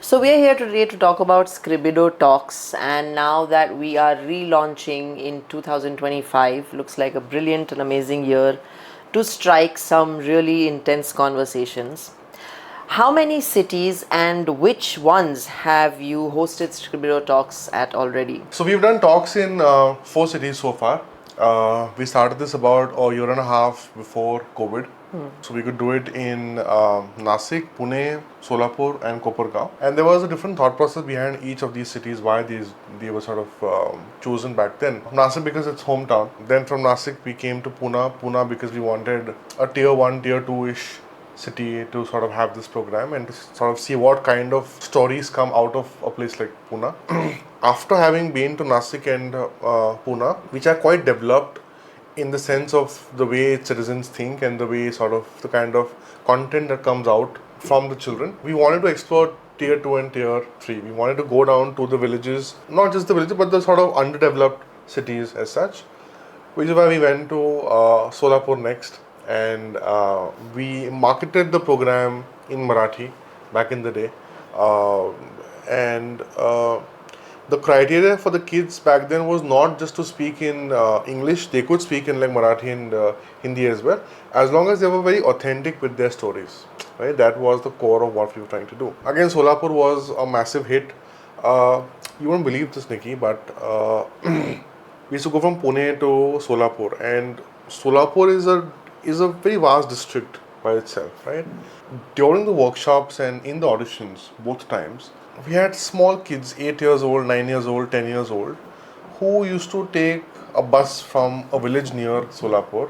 So we are here today to talk about Scribido Talks, and now that we are relaunching in 2025, looks like a brilliant and amazing year to strike some really intense conversations. How many cities and which ones have you hosted Scribido Talks at already? So we've done talks in 4 cities so far. We started this about a year and a half before COVID. So we could do it in Nasik, Pune, Solapur, and Kopargaon. And there was a different thought process behind each of these cities, why they were sort of chosen back then. Nasik because it's hometown. Then from Nasik we came to Pune because we wanted a tier 1, tier 2-ish city to sort of have this program and to sort of see what kind of stories come out of a place like Pune. After having been to Nasik and Pune, which are quite developed in the sense of the way its citizens think and the way sort of the kind of content that comes out from the children, we wanted to explore tier 2 and tier 3. We wanted to go down to the villages, not just the villages, but the sort of underdeveloped cities as such, which is why we went to Solapur next, and we marketed the program in Marathi back in the day, and the criteria for the kids back then was not just to speak in English. They could speak in like Marathi and Hindi as well, as long as they were very authentic with their stories. Right, that was the core of what we were trying to do. Again, Solapur was a massive hit. You won't believe this, Nikki, but we used to go from Pune to Solapur, and Solapur is a very vast district by itself, right? During the workshops and in the auditions, both times, we had small kids, 8 years old, 9 years old, 10 years old, who used to take a bus from a village near Solapur,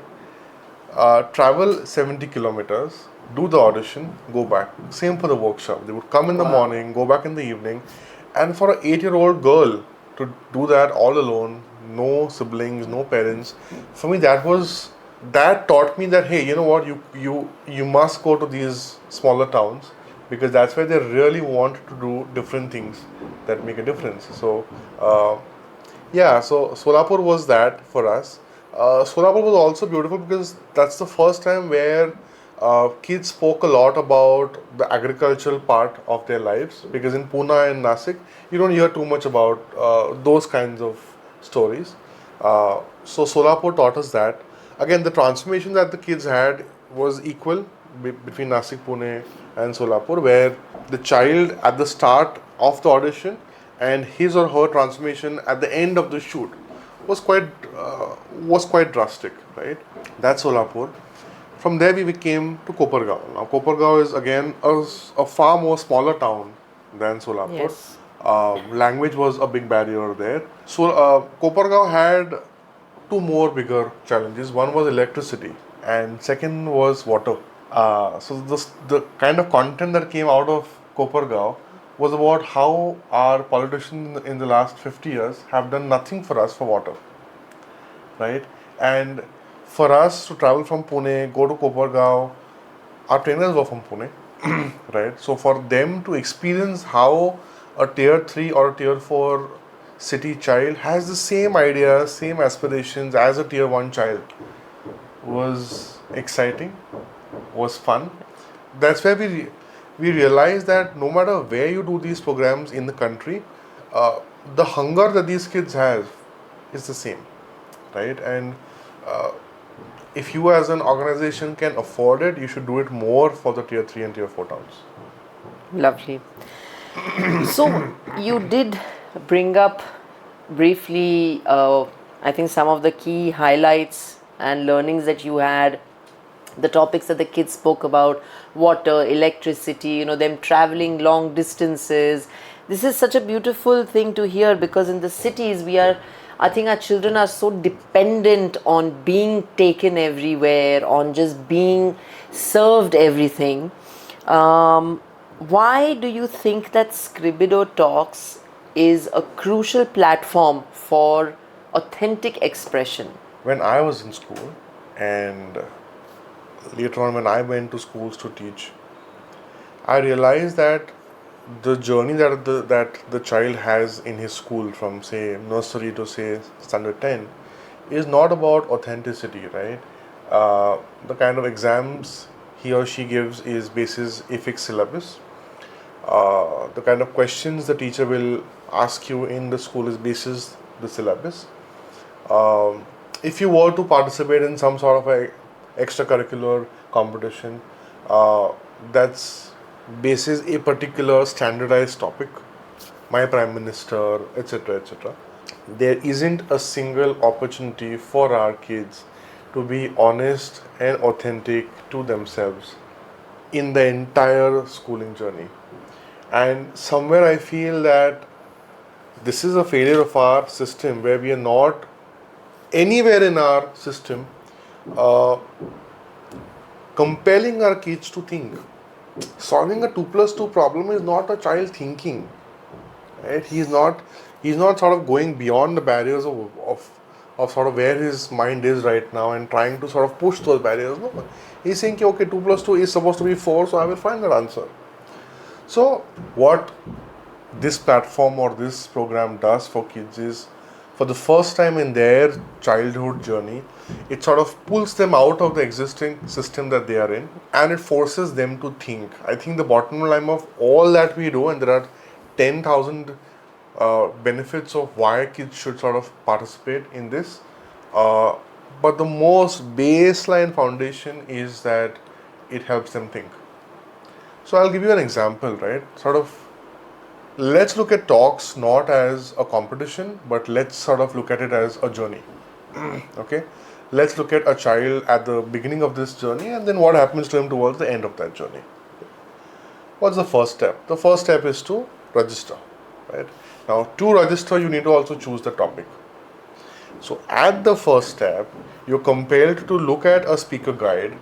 travel 70 kilometers, do the audition, go back. Same for the workshop. They would come in the morning, go back in the evening, and for an 8-year-old girl to do that all alone, no siblings, no parents, for me that taught me that, hey, you know what, you must go to these smaller towns because that's where they really want to do different things that make a difference. So yeah, so Solapur was that for us. Solapur was also beautiful because that's the first time where kids spoke a lot about the agricultural part of their lives, because in Pune and Nasik you don't hear too much about those kinds of stories. So Solapur taught us that. Again, the transformation that the kids had was equal between Nasik, Pune, and Solapur, where the child at the start of the audition and his or her transformation at the end of the shoot was quite drastic, right? That's Solapur. From there we came to Kopargaon. Now Kopargaon is again a far more smaller town than Solapur. Yes. Language was a big barrier there. So Kopargaon had two more bigger challenges. One was electricity, and second was water. So the kind of content that came out of Kopargaon was about how our politicians in the last 50 years have done nothing for us for water, right? And for us to travel from Pune, go to Kopargaon, our trainers were from Pune, right? So for them to experience how a tier 3 or a tier 4 city child has the same ideas, same aspirations as a tier 1 child was exciting, was fun. That's where we realized that no matter where you do these programs in the country, the hunger that these kids have is the same, right? And if you as an organization can afford it, you should do it more for the tier 3 and tier 4 towns. Lovely. So you did bring up briefly, I think, some of the key highlights and learnings that you had, the topics that the kids spoke about: water, electricity, them traveling long distances. This is such a beautiful thing to hear, because in the cities I think our children are so dependent on being taken everywhere, on just being served everything. Why do you think that Scribido Talks is a crucial platform for authentic expression? When I was in school, and later on when I went to schools to teach, I realized that the journey that the child has in his school, from say nursery to say standard 10, is not about authenticity, right? The kind of exams he or she gives is basis IFIX syllabus. The kind of questions the teacher will ask you in the school is basis the syllabus. If you were to participate in some sort of a extracurricular competition, that's basis a particular standardized topic, my prime minister, etc., etc. There isn't a single opportunity for our kids to be honest and authentic to themselves in the entire schooling journey. And somewhere I feel that this is a failure of our system, where we are not anywhere in our system uh, compelling our kids to think. Solving a 2 plus 2 problem is not a child thinking, right? He's not sort of going beyond the barriers of sort of where his mind is right now and trying to sort of push those barriers. No, he's saying, okay, 2 plus 2 is supposed to be 4, so I will find that answer. So what this platform or this program does for kids is, for the first time in their childhood journey, it sort of pulls them out of the existing system that they are in, and it forces them to think. I think the bottom line of all that we do, and there are 10,000 benefits of why kids should sort of participate in this, uh, but the most baseline foundation is that it helps them think. So I'll give you an example, right? Sort of, let's look at talks not as a competition, but let's sort of look at it as a journey. Okay, let's look at a child at the beginning of this journey, and then what happens to him towards the end of that journey. What's the first step? The first step is to register, right? Now, to register, you need to also choose the topic. So at the first step, you're compelled to look at a speaker guide,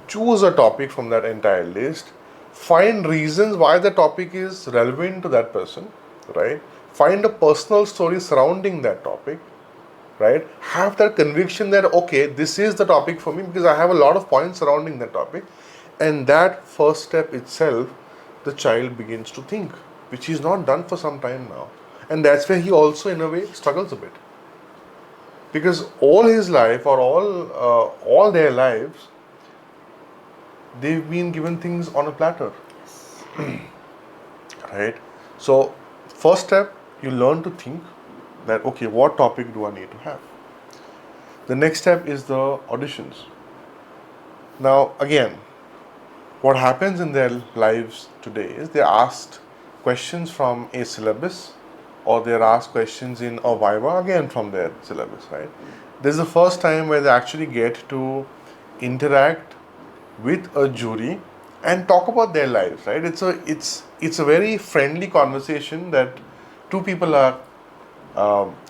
choose a topic from that entire list, find reasons why the topic is relevant to that person, right? Find a personal story surrounding that topic, right? Have that conviction that, okay, this is the topic for me because I have a lot of points surrounding that topic. And that first step itself, the child begins to think, which he's not done for some time now. And that's where he also, in a way, struggles a bit. Because all his life, or all their lives, they've been given things on a platter, right? So, first step, you learn to think that, okay, what topic do I need to have? The next step is the auditions. Now, again, what happens in their lives today is they're asked questions from a syllabus, or they're asked questions in a viva again from their syllabus, right? This is the first time where they actually get to interact with a jury and talk about their lives, right? It's a very friendly conversation that two people are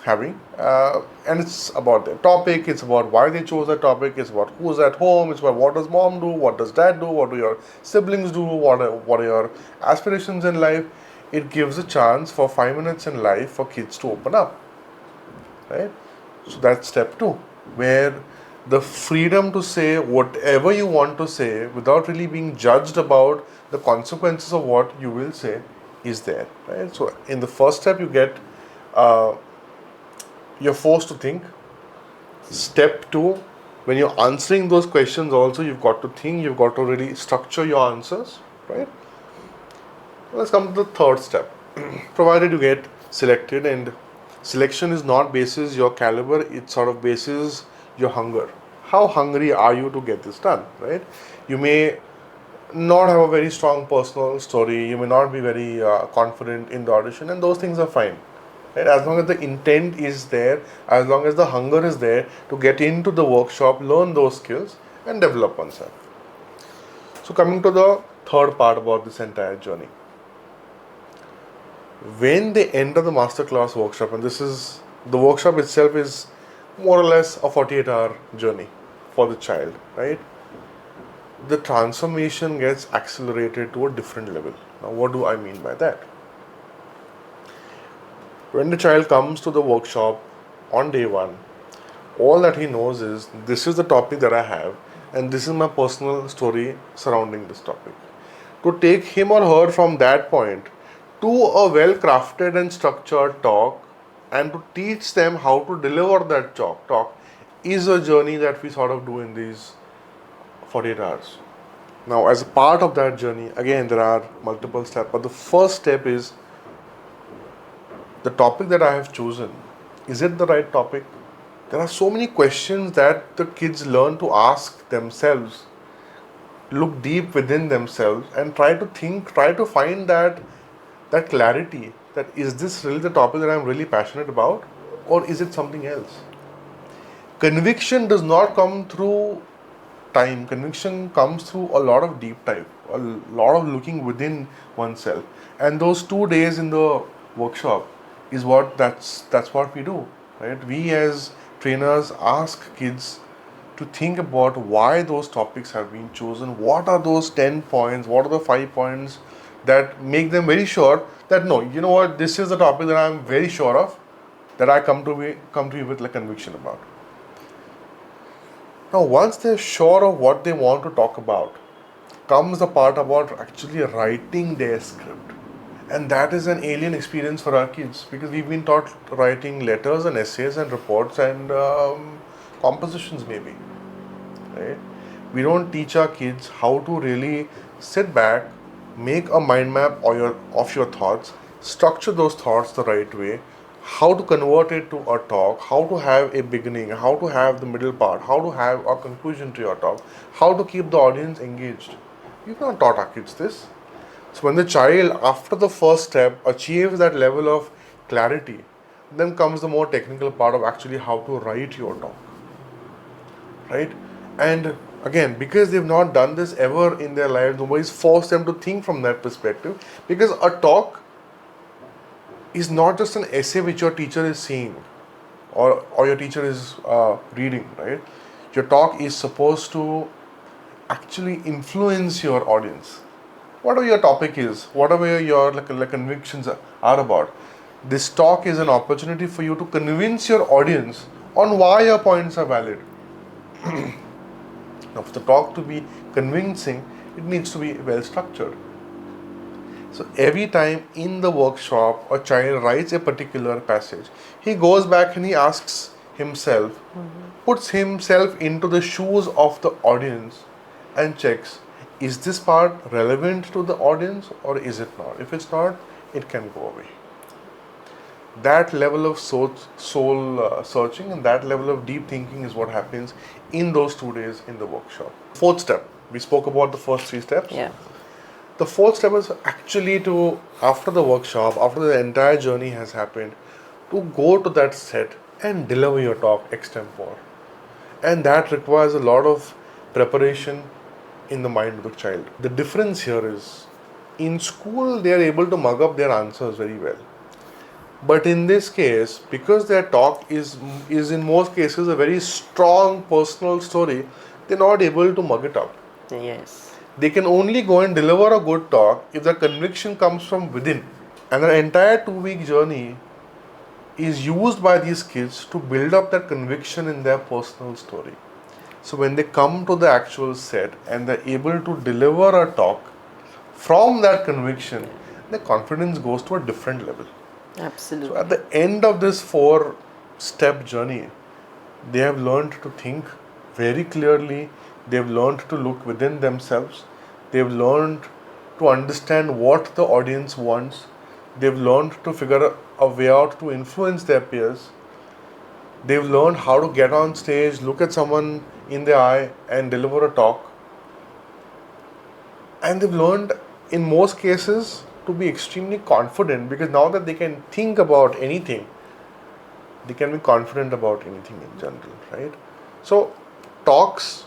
having, and it's about their topic. It's about why they chose that topic. It's about who's at home. It's about what does mom do, what does dad do, what do your siblings do, what are your aspirations in life. It gives a chance for 5 minutes in life for kids to open up, right? So that's step two, where the freedom to say whatever you want to say without really being judged about the consequences of what you will say is there, right? So in the first step, you get you're forced to think. Step two, when you're answering those questions, also you've got to think. You've got to really structure your answers, right? Let's come to the third step. Provided you get selected, and selection is not basis your caliber, it sort of basis your hunger. How hungry are you to get this done, right? You may not have a very strong personal story, you may not be very confident in the audition, and those things are fine, right? As long as the intent is there, as long as the hunger is there to get into the workshop, learn those skills, and develop oneself. So, coming to the third part about this entire journey. When they enter the masterclass workshop, and this is the workshop itself is more or less a 48-hour journey for the child, right? The transformation gets accelerated to a different level. Now, what do I mean by that? When the child comes to the workshop on day one, all that he knows is this is the topic that I have, and this is my personal story surrounding this topic. To take him or her from that point to a well crafted and structured talk, and to teach them how to deliver that talk is a journey that we sort of do in these 48 hours. Now, as a part of that journey, again, there are multiple steps, but the first step is the topic that I have chosen. Is it the right topic? There are so many questions that the kids learn to ask themselves, look deep within themselves, and try to think, try to find that clarity. That is this really the topic that I'm really passionate about, or is it something else? Conviction does not come through time. Conviction comes through a lot of deep dive, a lot of looking within oneself. And those 2 days in the workshop is that's what we do, right? We as trainers ask kids to think about why those topics have been chosen. What are those 10 points? What are the 5 points that make them very sure that no, you know what, this is the topic that I'm very sure of, that I come to you with like conviction about. Now, once they're sure of what they want to talk about, comes the part about actually writing their script. And that is an alien experience for our kids because we've been taught writing letters and essays and reports and compositions, maybe. Right? We don't teach our kids how to really sit back, make a mind map of your thoughts, structure those thoughts the right way, how to convert it to a talk, how to have a beginning, how to have the middle part, how to have a conclusion to your talk, how to keep the audience engaged. We've not taught our kids this. So when the child, after the first step, achieves that level of clarity, then comes the more technical part of actually how to write your talk. Right? And again, because they've not done this ever in their lives, nobody's forced them to think from that perspective. Because a talk is not just an essay which your teacher is seeing or your teacher is reading, right? Your talk is supposed to actually influence your audience. Whatever your topic is, whatever your like convictions are about, this talk is an opportunity for you to convince your audience on why your points are valid. Now, for the talk to be convincing, it needs to be well structured. So every time in the workshop a child writes a particular passage, he goes back and he asks himself, puts himself into the shoes of the audience and checks, is this part relevant to the audience or is it not? If it's not, it can go away. That level of soul searching and that level of deep thinking is what happens in those 2 days in the workshop. Fourth step, we spoke about the first 3 steps. Yeah. The fourth step is actually to, after the workshop, after the entire journey has happened, to go to that set and deliver your talk extempore. And that requires a lot of preparation in the mind of the child. The difference here is, in school they are able to mug up their answers very well. But in this case, because their talk is in most cases a very strong personal story, they're not able to mug it up. Yes. They can only go and deliver a good talk if the conviction comes from within. And the entire 2-week journey is used by these kids to build up that conviction in their personal story. So when they come to the actual set and they're able to deliver a talk from that conviction, their confidence goes to a different level. Absolutely. So at the end of this 4-step journey, they have learned to think very clearly. They've learned to look within themselves. They've learned to understand what the audience wants. They've learned to figure a way out to influence their peers. They've learned how to get on stage, look at someone in the eye and deliver a talk. And they've learned, in most cases, to be extremely confident because now that they can think about anything, they can be confident about anything in general, right? So, talks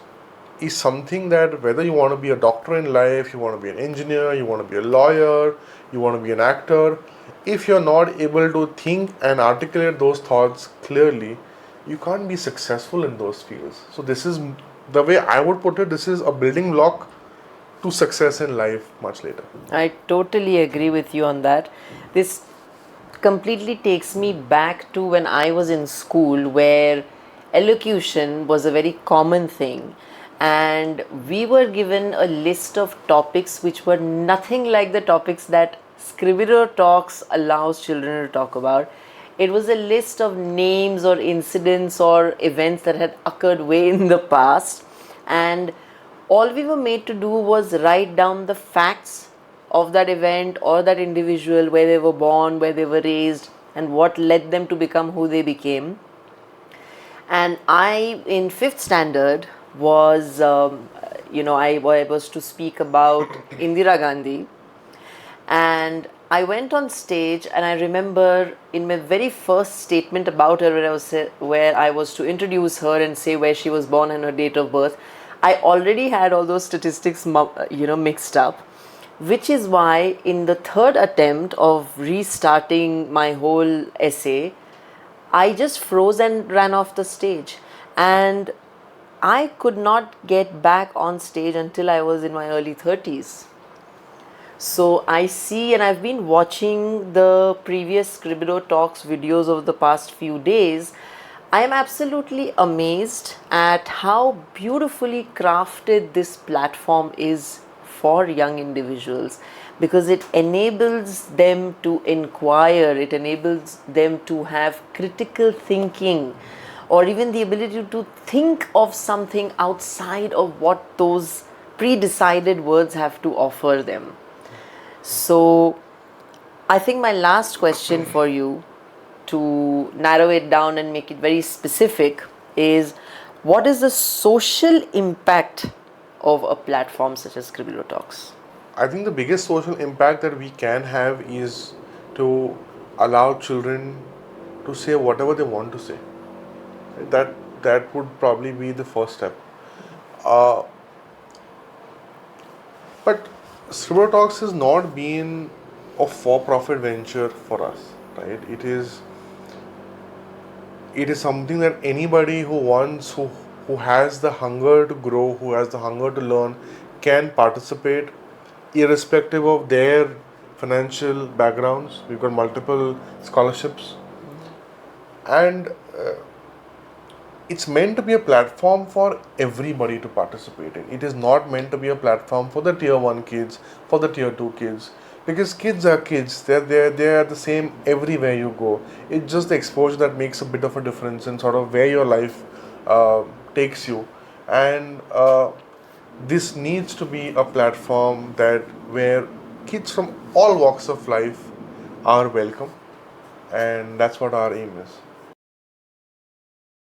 is something that whether you want to be a doctor in life, you want to be an engineer, you want to be a lawyer, you want to be an actor, if you're not able to think and articulate those thoughts clearly, you can't be successful in those fields. So this is the way I would put it, this is a building block to success in life much later. I totally agree with you on that. This completely takes me back to when I was in school, where elocution was a very common thing, and we were given a list of topics which were nothing like the topics that Scribido Talks allows children to talk about. It was a list of names or incidents or events that had occurred way in the past, and all we were made to do was write down the facts of that event or that individual, where they were born, where they were raised, and what led them to become who they became. And I, in fifth standard, was, I was to speak about Indira Gandhi. And I went on stage, and I remember in my very first statement about her, where I was to introduce her and say where she was born and her date of birth, I already had all those statistics, mixed up, which is why in the third attempt of restarting my whole essay, I just froze and ran off the stage. And I could not get back on stage until I was in my early 30s. So I see, and I've been watching the previous Scribido Talks videos over the past few days. I am absolutely amazed at how beautifully crafted this platform is for young individuals, because it enables them to inquire, it enables them to have critical thinking, or even the ability to think of something outside of what those pre-decided words have to offer them. So I think my last question for you, to narrow it down and make it very specific, is what is the social impact of a platform such as Scribido Talks? I think the biggest social impact that we can have is to allow children to say whatever they want to say. That would probably be the first step. But Scribido Talks has not been a for-profit venture for us, right? It is something that anybody who has the hunger to grow, who has the hunger to learn, can participate, irrespective of their financial backgrounds. We've got multiple scholarships, and it's meant to be a platform for everybody to participate in. It is not meant to be a platform for the tier 1 kids, for the tier 2 kids, because kids are kids. They're the same everywhere you go. It's just the exposure that makes a bit of a difference in sort of where your life takes you. And this needs to be a platform that where kids from all walks of life are welcome, and that's what our aim is.